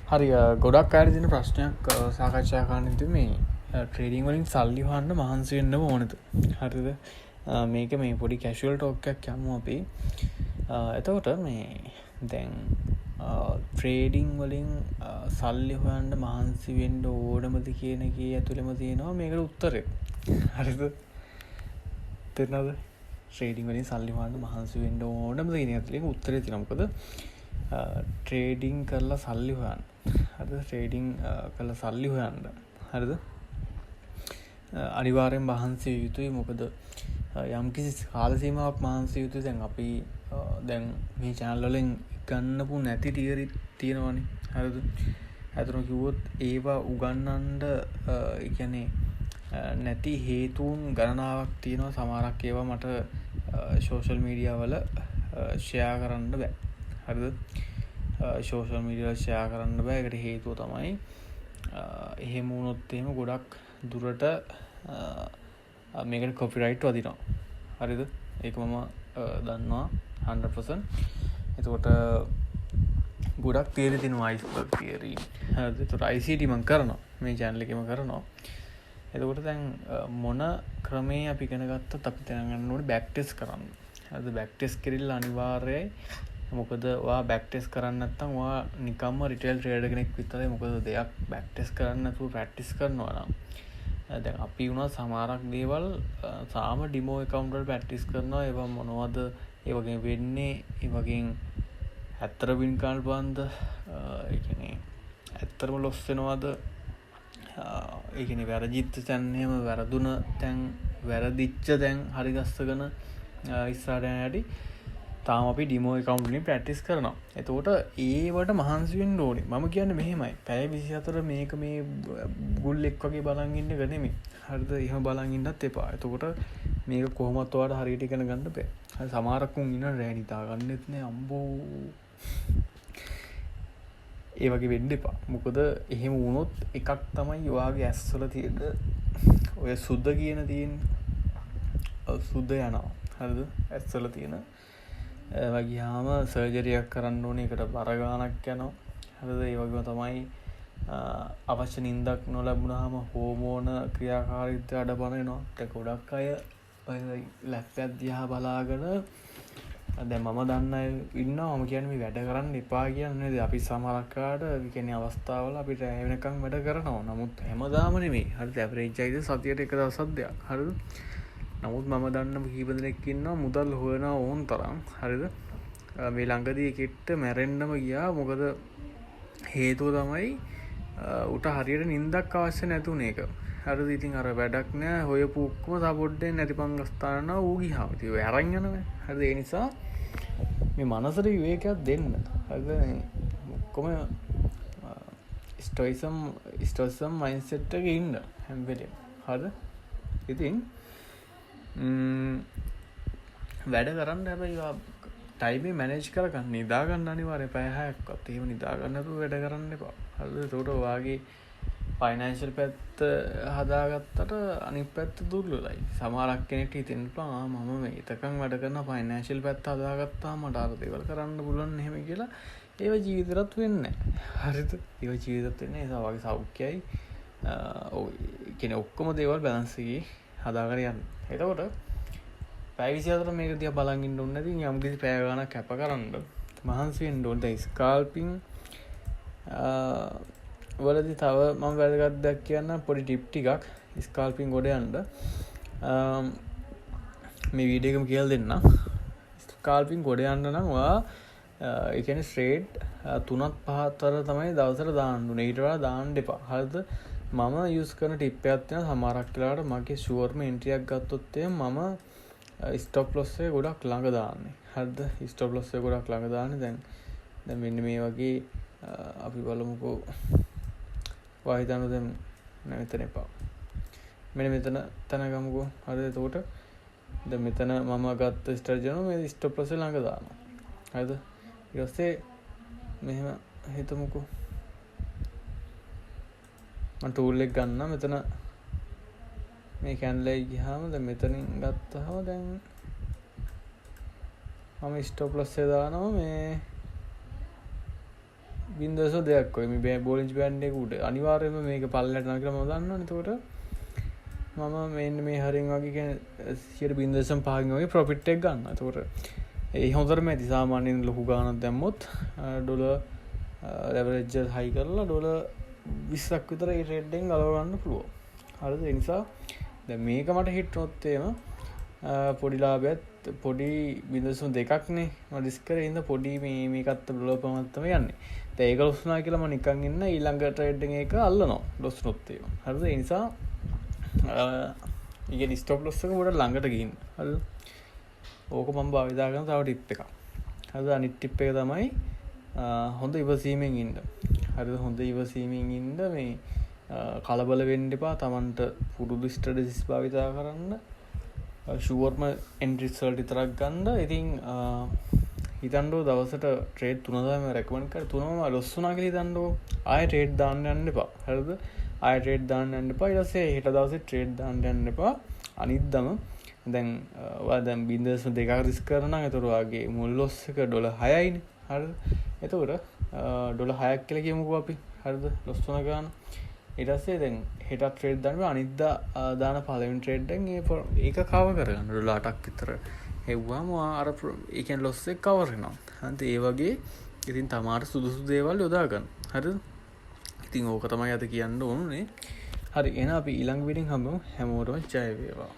හරි ගොඩක් අයට තියෙන ප්‍රශ්නයක් සාකච්ඡා කරන්න ඉතින් මේ ට්‍රේඩින් වලින් සල්ලි හොයන්න මහන්සි වෙන්න ඕනද? හරිද? මේක මේ පොඩි කැෂුවල් ටෝක් එකක් යමු අපි. එතකොට මේ දැන් ට්‍රේඩින් වලින් සල්ලි හොයන්න මහන්සි වෙන්න ඕනමද කියන එකේ ඇතුළෙම තියෙනවා මේකට උත්තරය. හරිද? තේරෙනවද? ට්‍රේඩින් වලින් සල්ලි හොයන්න මහන්සි වෙන්න ඕනමද කියන එකේ උත්තරය තියෙනවා. මොකද ට්‍රේඩිං කරලා සල්ලි හොයන්න. හරිද? ට්‍රේඩිං කරලා සල්ලි හොයන්න. හරිද? අනිවාර්යෙන් මහන්සි විය යුතුයි. මොකද යම්කිසි කාල සීමාවක් මහන්සි විය යුතුයි. දැන් අපි දැන් මේ channel වලින් ගන්නපු නැති තියරි තියෙනවනේ. හරිද? අතන කිව්වොත් ඒවා උගන්නන්න ඒ කියන්නේ නැති හේතුන් ගණනාවක් තියෙනවා. සමහරක් ඒවා මට සෝෂල් මීඩියා වල ෂෙයා කරන්න බෑ. හරිද? සෝෂල් මීඩියා ෂෙයා කරන්න බෑ. ඒකට හේතුව තමයි එහෙම වුණොත් එහෙම ගොඩක් දුරට මේකට කොපිරයිට් වදිනවා. හරිද? ඒක මම දන්නවා 100%. එතකොට ගොඩක් තියරි තියෙනවා අයිස්බර්ග් තියරි. හරිද? ඒතකොට ICT මම කරනවා. මේ channel එකේම කරනවා. එතකොට දැන් මොන ක්‍රමේ අපි ඉගෙන ගත්තත් අපි දැනගන්න ඕනේ බෑක් ටෙස්ට් කරන්න. හරිද? බෑක් ටෙස්ට් කරලා අනිවාර්යයි. මොකද ඔයා බෑක් ටෙස්ට් කරන්නේ නැත්නම් ඔයා නිකම්ම රිටේල් ට්‍රේඩර් කෙනෙක් විතරයි. මොකද දෙයක් බෑක් ටෙස්ට් කරන්න නැතුව ප්‍රැක්ටිස් කරනවා නම් දැන් අපි වුණා සමහරක් දේවල් සාම ඩිමෝ account වල ප්‍රැක්ටිස් කරනවා. ඒවා මොනවද ඒ වගේ වෙන්නේ? ඒ වගේ ඇත්තට වින් ගන්න බන්ද? ඒ කියන්නේ ඇත්තටම ලොස් වෙනවද? ඒ කියන්නේ වැරදිච්ච තැන් එහෙම වැරදුන තැන් වැරදිච්ච තැන් හරි ගස්සගෙන ඉස්සරහට යන හැටි තාම අපි ඩිමෝ account වලින් ප්‍රැක්ටිස් කරනවා. එතකොට ඒවට මහන්සි වෙන්න ඕනේ. මම කියන්නේ මෙහෙමයි. පැය 24 මේක මේ ගුල්ලෙක් වගේ බලන් ඉන්න එක නෙමෙයි. හරිද? එහෙම බලන් ඉන්නත් එපා. එතකොට මේක කොහොමවත් ඔයාලට හරියට ඉගෙන ගන්න බෑ. හරි සමහරක් උන් ඉන්න රෑ නිදා ගන්නෙත් නෑ අම්බෝ. ඒ වගේ වෙන්න එපා. මොකද එහෙම වුණොත් එකක් තමයි ඔයාගේ ඇස්වල තියෙන ඔය සුද්ධ කියන සුද්ධ යනවා. හරිද? ඇස්වල තියෙන වගේම සර්ජරියක් කරන්න ඕනේ. ඒකට බර ගාණක් යනවා. හරිද? ඒ වගේම තමයි අවශ්‍ය නිින්දක් නොලැබුණාම හෝමෝන ක්‍රියාකාරීත්වය අඩපණ වෙනවා. ඒක ගොඩක් අය ඔය ලැප් එක දිහා බලාගෙන දැන් මම දන්න අය ඉන්නවා. මම කියන්නේ මේ වැඩ කරන්න එපා කියන්නේ නේද? අපි සමහරක්කාට ඒ කියන්නේ අවස්ථාවල අපිට ඇය වෙනකන් වැඩ කරනවා. නමුත් හැමදාම නෙමෙයි. හරිද? ඇවරේජ් එකයි සතියට එක දවසක් දෙයක්. හරිද? නමුත් මම දන්න කීප දෙනෙක් ඉන්නවා මුදල් හොයනවා ඕන තරම්. හරිද? මේ ළඟදී එකෙක්ට මැරෙන්නම ගියා. මොකද හේතුව තමයි උට හරියට නිින්දක් අවශ්‍ය නැතුනේ එක. හරිද? ඉතින් අර වැඩක් නෑ හොයපු ඔක්කොම සපෝට්ටෙන් නැති පංගස්ථාන ඌ ගියා. ඉතින් ඔය අරන් යනවා. හරිද? ඒ නිසා මේ මනසට විවේකයක් දෙන්න. හරිද? ඔක්කොම ස්ටොයිසම් මයින්ඩ්සෙට් එකේ ඉන්න හැම වෙලේම. හරිද? ඉතින් වැඩ කරන්න හැබැයි ටයිමේ මැනේජ් කරගන්න. නිදා ගන්න අනිවාර්යයෙන් පැය 6ක්වත් එහෙම නිදා ගන්න නැතුව වැඩ කරන්න එපා. හරිද? ඒකට ඔයාගේ ෆයිනෑන්ෂල් පැත්ත හදාගත්තට අනිත් පැත්ත දුර්වලයි. සමහරක් කෙනෙක්ට හිතෙන්න පුළුවන් මම මේතකන් වැඩ කරන ෆයිනෑන්ෂල් පැත්ත හදාගත්තාම මට අර දේවල් කරන්න පුළුවන් එහෙම කියලා. ඒව ජීවිතේට වෙන්නේ නැහැ. හරිද? ඒව ජීවිතේට වෙන්නේ ඒ වගේ සෞඛ්‍යයි කියන්නේ ඔක්කොම දේවල් බැලන්ස් එකේ හදාගෙන යන්න. එතකොට පැය 24 මේක දිහා බලන් ඉන්න ඕනේ නැති යම් කිසි පැය ගානක් කැප කරන්න මහන්සි වෙන්න ඕනේ. දැන් ස්කාල්පින් වලදී තව මම වැදගත් දෙයක් කියන්න පොඩි ටිප් ටිකක් ස්කාල්පින් ගොඩ යන්න මේ වීඩියෝ එකම කියලා දෙන්න. ස්කාල්පින් ගොඩ යන්න නම් ඔයා ඒ කියන්නේ ස්ට්‍රේට් 3ක් 5ක් අතර තමයි දවසට දාන්න ඕනේ. ඊට වඩා දාන්න එපා. හරිද? මම යූස් කරන ටිප් එකක් තියෙනවා. සමහරක් වෙලාවට මගේ ෂුවර්ම එන්ට්‍රි එකක් ගත්තොත් එහෙනම් මම ස්ටොප් ලොස් එක ගොඩක් ළඟ දාන්නේ. හරිද? ස්ටොප් ලොස් එක ගොඩක් ළඟ දාන්නේ. දැන් මෙන්න මේ වගේ අපි බලමුකෝ. වාහිතන දැන් මෙතන එපා. මෙන්න මෙතන තන ගමුකෝ. හරිද? එතකොට දැන් මෙතන මම ගත්ත ස්ට්‍රැටජි එක මේ ස්ටොප් ලොස් එක ළඟ දානවා. හරිද? ඊට පස්සේ මෙහෙම හිතමුකෝ. මම ටූල් එක ගන්න මෙතන මේ කැන්ඩල් එක ගියාම දැන් මෙතනින් ගත්තාම දැන් මම ස්ටොප් ලොස් එක දානවා මේ බින්දසෝ දෙයක් ඔය මේ බෝලිංජ් බෑන්ඩ් එක උඩ අනිවාර්යයෙන්ම මේක පල්ලෙහාට යනවා කියලා මම දන්නවනේ. එතකොට මම මෙන්න මේ හරින් වගේ කියන්නේ 0.5 වගේ ප්‍රොෆිට් එක ගන්න. එතකොට ඒ හොඳටම ඇති. සාමාන්‍යයෙන් ලොකු ගාණක් දැම්මොත් ඩොලර් ලෙවරේජ් හයි කරලා ඩොලර් 20ක් විතර ඒ ට්‍රේඩ් එකෙන් ගලව ගන්න පුළුවන්. හරිද? ඒ නිසා දැන් මේක මට හිට වුණොත් එහෙම පොඩි ලාභයක් පොඩි 0.2ක් නේ මම රිස්ක් කරේ ඉඳ පොඩි මේකත් ඩොලර් පමණක් තමයි යන්නේ. දැන් ඒක ලොස් වුණා කියලා මම නිකන් ඉන්න ඊළඟ ට්‍රේඩ් එක අල්ලනවා ලොස් වුණොත් එහෙම. හරිද? ඒ නිසා ඉගෙන ස්ටොප් ලොස් එක පොඩ ළඟට ගිහින්. හරිද? ඕක මම භාවිතා කරන තව ටිප් එකක්. හරිද? අනිත් ටිප් එක තමයි හොඳ ඉවසීමෙන් ඉන්න. හරිද? හොඳ ඉවසීමෙන් ඉන්න මේ කලබල වෙන්න එපා. Tamanට පුරුදු ස්ට්‍රැටජිස් භාවිතා කරන්න. ෂුවර්ම එන්ඩ් රිසල්ට් විතරක් ගන්න. ඉතින් හිතන්නෝ දවසට ට්‍රේඩ් 3 තමයි රෙකමන්ඩ් කරේ. 3ම ලොස් වුණා කියලා හිතන්නෝ. ආයෙ ට්‍රේඩ් දාන්න යන්න එපා. හරිද? ආයෙ ට්‍රේඩ් දාන්න යන්න එපා. ඊට පස්සේ හෙට දවසේ ට්‍රේඩ් දාන්න යන්න එපා. අනිද්දාම දැන් ඔයා දැන් 0.2ක් රිස්ක් කරනවා නම් ඒතර ඔයාගේ මුල් ලොස් එක $6යිනේ. හරිද? එතකොට $6ක් කියලා කියමුකෝ අපි. හරිද? ලොස් වුණ ගාන. ඊට පස්සේ දැන් හෙට ට්‍රේඩ් දාන්න අනිද්දා දාන පළවෙනි ට්‍රේඩ් එකෙන් ඒක කවර් කරගන්න $8ක් විතර. හෙව්වාම අර ඒ කියන්නේ ලොස් එක කවර් වෙනවා. හරිද? ඒ වගේ ඉතින් තමාට සුදුසු දේවල් යොදා ගන්න. හරිද? ඉතින් ඕක තමයි අද කියන්න ඕනේ. හරි එහෙනම් අපි ඊළඟ වීඩියෝෙන් හම්බෙමු. හැමෝටම ජය වේවා.